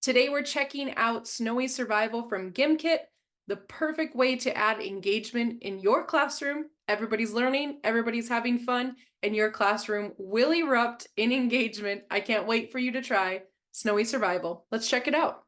Today we're checking out Snowy Survival from GimKit, the perfect way to add engagement in your classroom. Everybody's learning, everybody's having fun, and your classroom will erupt in engagement. I can't wait for you to try Snowy Survival. Let's check it out.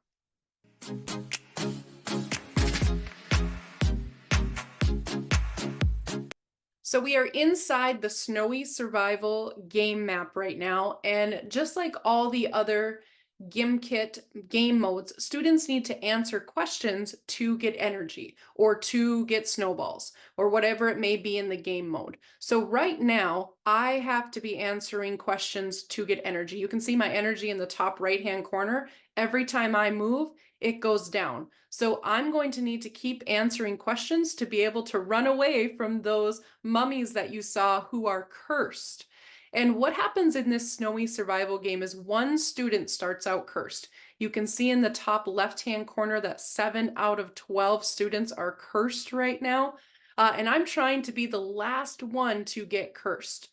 So we are inside the Snowy Survival game map right now, and just like all the other GimKit game modes, students need to answer questions to get energy or to get snowballs or whatever it may be in the game mode. So right now, I have to be answering questions to get energy. You can see my energy in the top right-hand corner. Every time I move, it goes down. So I'm going to need to keep answering questions to be able to run away from those mummies that you saw who are cursed. And what happens in this snowy survival game is one student starts out cursed. You can see in the top left-hand corner that 7 out of 12 students are cursed right now. And I'm trying to be the last one to get cursed.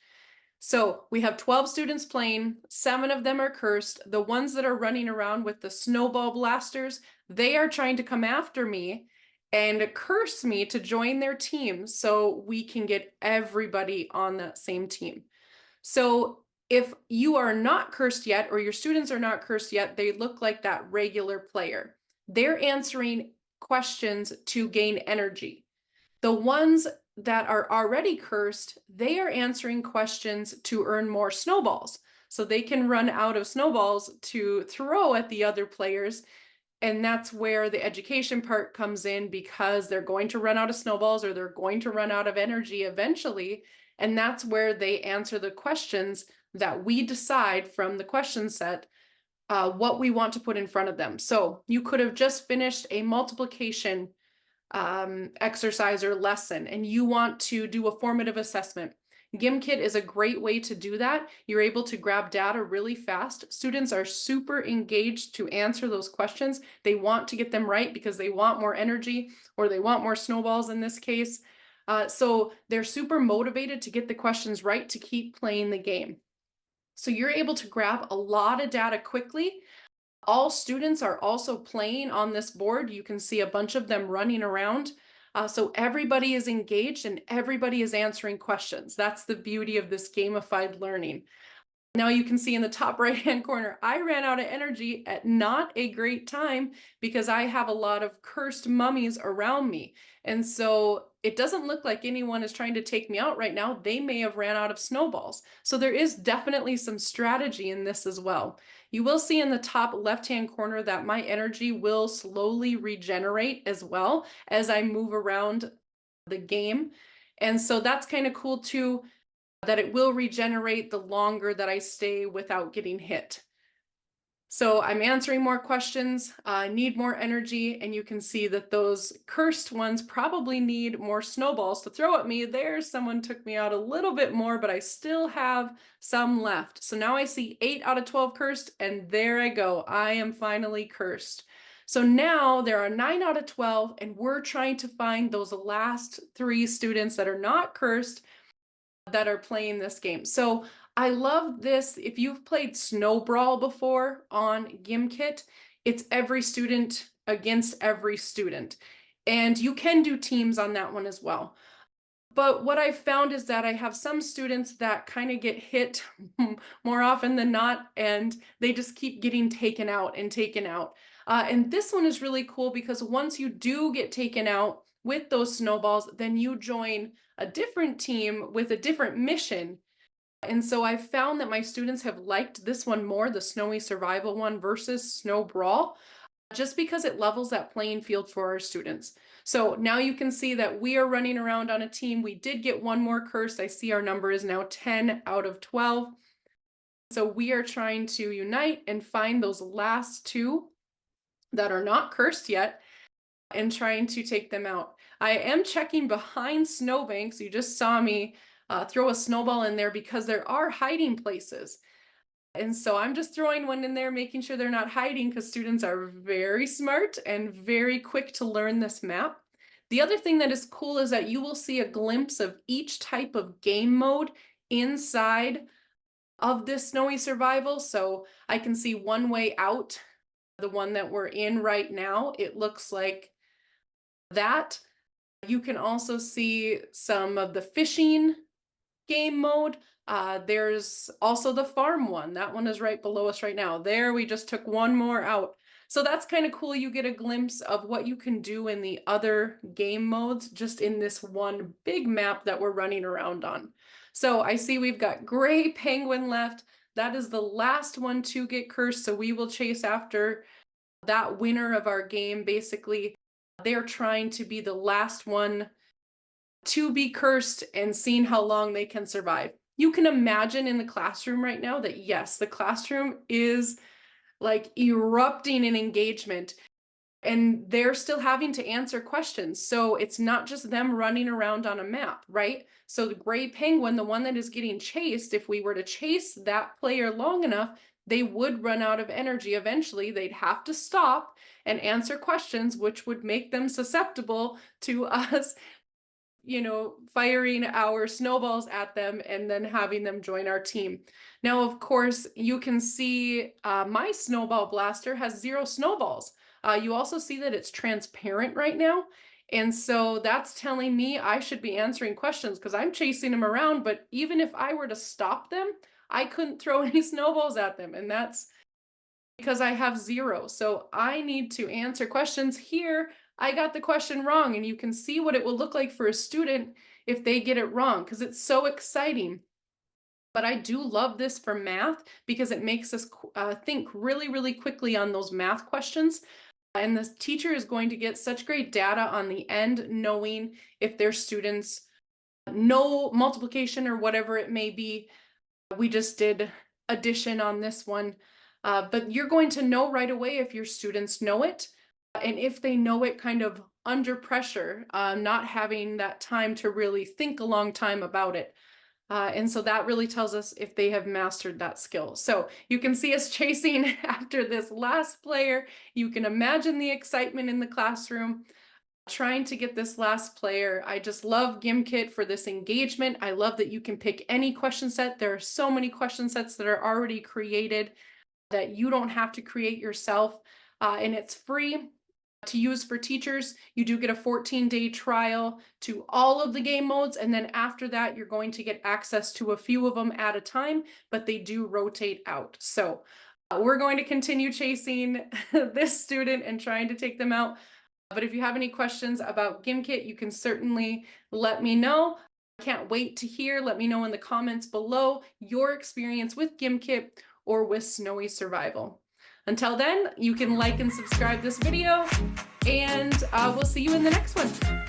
So we have 12 students playing, 7 of them are cursed. The ones that are running around with the snowball blasters, they are trying to come after me and curse me to join their team so we can get everybody on that same team. So if you are not cursed yet, or your students are not cursed yet, they look like that regular player. They're answering questions to gain energy. The ones that are already cursed, they are answering questions to earn more snowballs. So they can run out of snowballs to throw at the other players. And that's where the education part comes in, because they're going to run out of snowballs or they're going to run out of energy eventually. And that's where they answer the questions that we decide from the question set what we want to put in front of them. So you could have just finished a multiplication exercise or lesson, and you want to do a formative assessment. GimKit is a great way to do that. You're able to grab data really fast. Students are super engaged to answer those questions. They want to get them right because they want more energy, or they want more snowballs in this case. So they're super motivated to get the questions right to keep playing the game. So you're able to grab a lot of data quickly. All students are also playing on this board. You can see a bunch of them running around. So everybody is engaged and everybody is answering questions. That's the beauty of this gamified learning. Now you can see in the top right-hand corner, I ran out of energy at not a great time because I have a lot of cursed mummies around me. And so it doesn't look like anyone is trying to take me out right now. They may have ran out of snowballs. So there is definitely some strategy in this as well. You will see in the top left-hand corner that my energy will slowly regenerate as well as I move around the game. And so that's kind of cool too, that it will regenerate the longer that I stay without getting hit. So I'm answering more questions, I need more energy, and you can see that those cursed ones probably need more snowballs to throw at me. There's someone took me out a little bit more, but I still have some left. So now I see 8 out of 12 cursed, and there I go. I am finally cursed. So now there are 9 out of 12, and we're trying to find those last 3 students that are not cursed that are playing this game. So I love this. If you've played Snow Brawl before on GimKit, it's every student against every student. And you can do teams on that one as well. But what I've found is that I have some students that kind of get hit more often than not, and they just keep getting taken out and taken out. And this one is really cool because once you do get taken out with those snowballs, then you join a different team with a different mission. And so I've found that my students have liked this one more, the Snowy Survival one versus Snow Brawl, just because it levels that playing field for our students. So now you can see that we are running around on a team. We did get one more curse. I see our number is now 10 out of 12. So we are trying to unite and find those last 2 that are not cursed yet and trying to take them out. I am checking behind snowbanks. You just saw me throw a snowball in there because there are hiding places. And so I'm just throwing one in there, making sure they're not hiding, because students are very smart and very quick to learn this map. The other thing that is cool is that you will see a glimpse of each type of game mode inside of this Snowy Survival. So I can see one way out the one that we're in right now, it looks like that. You can also see some of the fishing game mode. There's also the farm one. That one is right below us right now. There, we just took one more out. So that's kind of cool. You get a glimpse of what you can do in the other game modes, just in this one big map that we're running around on. So I see we've got gray penguin left. That is the last one to get cursed. So we will chase after that winner of our game. Basically, they're trying to be the last one to be cursed and seeing how long they can survive. You can imagine in the classroom right now that yes, the classroom is like erupting in engagement and they're still having to answer questions. So it's not just them running around on a map, right? So the gray penguin, the one that is getting chased, if we were to chase that player long enough, they would run out of energy eventually. They'd have to stop and answer questions, which would make them susceptible to us firing our snowballs at them and then having them join our team. Now, of course, you can see my snowball blaster has 0 snowballs. You also see that it's transparent right now. And so that's telling me I should be answering questions because I'm chasing them around. But even if I were to stop them, I couldn't throw any snowballs at them. And that's because I have 0. So I need to answer questions here. I got the question wrong, and you can see what it will look like for a student if they get it wrong, because it's so exciting. But I do love this for math because it makes us think really, really quickly on those math questions. And the teacher is going to get such great data on the end, knowing if their students know multiplication or whatever it may be. We just did addition on this one. But you're going to know right away if your students know it and if they know it kind of under pressure, not having that time to really think a long time about it. And so that really tells us if they have mastered that skill. So you can see us chasing after this last player. You can imagine the excitement in the classroom trying to get this last player. I just love GimKit for this engagement. I love that you can pick any question set. There are so many question sets that are already created that you don't have to create yourself. And it's free to use for teachers. You do get a 14-day trial to all of the game modes. And then after that, you're going to get access to a few of them at a time, but they do rotate out. So we're going to continue chasing this student and trying to take them out. But if you have any questions about GimKit, you can certainly let me know. I can't wait to hear. Let me know in the comments below your experience with GimKit or with Snowy Survival. Until then, you can like and subscribe this video, and we'll see you in the next one.